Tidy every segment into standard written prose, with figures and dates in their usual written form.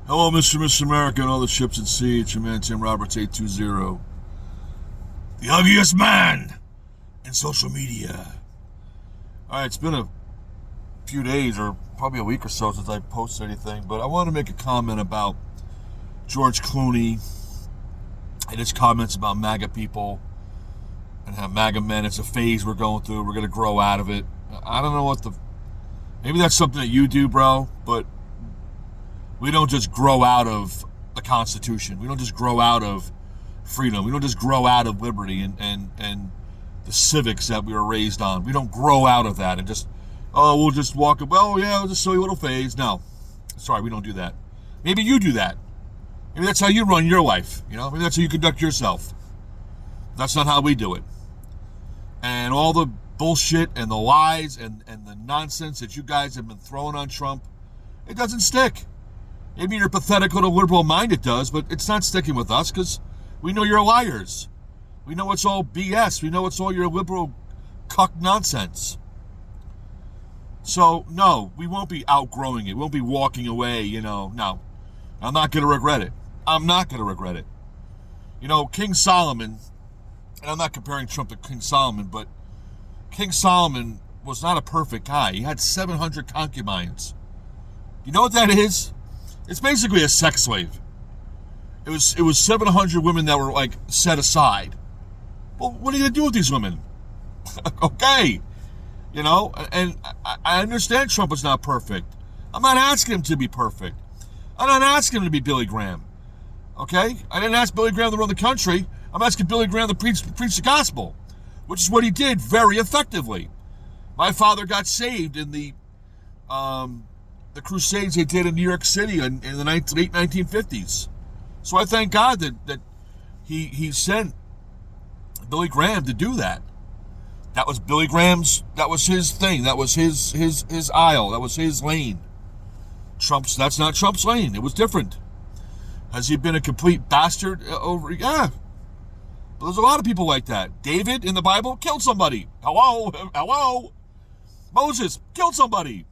Hello, Mr. America, and all the ships at sea. It's your man, Tim Roberts, 820. The ugliest man in social media. All right, it's been a few days, or probably a week or so, since I posted anything, but I want to make a comment about George Clooney and his comments about MAGA people and how MAGA men, it's a phase we're going through. We're going to grow out of it. I don't know maybe that's something that you do, bro, but we don't just grow out of the Constitution. We don't just grow out of freedom. We don't just grow out of liberty and the civics that we were raised on. We don't grow out of that and just, we'll just walk, well, yeah, we'll just show you a little phase. No. Sorry, we don't do that. Maybe you do that. Maybe that's how you run your life. Maybe that's how you conduct yourself. That's not how we do it. And all the bullshit and the lies and the nonsense that you guys have been throwing on Trump, it doesn't stick. Maybe in your pathetic little liberal mind it does, but it's not sticking with us because we know you're liars. We know it's all BS. We know it's all your liberal cuck nonsense. So, no, we won't be outgrowing it. We won't be walking away, No, I'm not going to regret it. I'm not going to regret it. King Solomon, and I'm not comparing Trump to King Solomon, but King Solomon was not a perfect guy. He had 700 concubines. You know what that is? It's basically a sex slave. It was 700 women that were set aside. Well, what are you gonna do with these women? Okay, and I understand Trump is not perfect. I'm not asking him to be perfect. I'm not asking him to be Billy Graham. Okay, I didn't ask Billy Graham to run the country. I'm asking Billy Graham to preach the gospel, which is what he did very effectively. My father got saved in the crusades they did in New York City in the late 1950s. So I thank God that he sent Billy Graham to do that. That was Billy Graham's, that was his thing. That was his aisle. That was his lane. That's not Trump's lane. It was different. Has he been a complete bastard over? Yeah. But there's a lot of people like that. David in the Bible killed somebody. Hello. Moses killed somebody.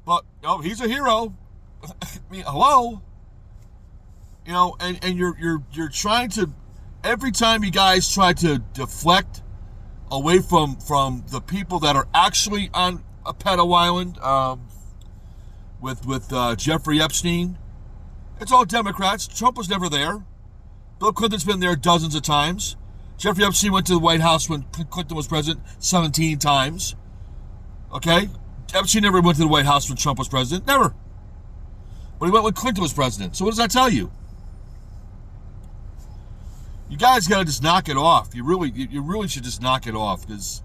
But he's a hero. I mean, hello. And you're trying to, every time you guys try to deflect away from the people that are actually on a pedo island with Jeffrey Epstein, it's all Democrats. Trump was never there. Bill Clinton's been there dozens of times. Jeffrey Epstein went to the White House when Clinton was president 17 times. Okay? Epstein never went to the White House when Trump was president. Never. But he went when Clinton was president. So what does that tell you? You guys got to just knock it off. You really should just knock it off, because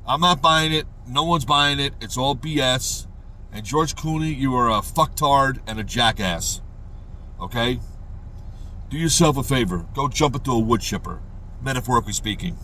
I'm not buying it. No one's buying it. It's all BS. And George Clooney, you are a fucktard and a jackass. Okay? Do yourself a favor. Go jump into a wood chipper, metaphorically speaking.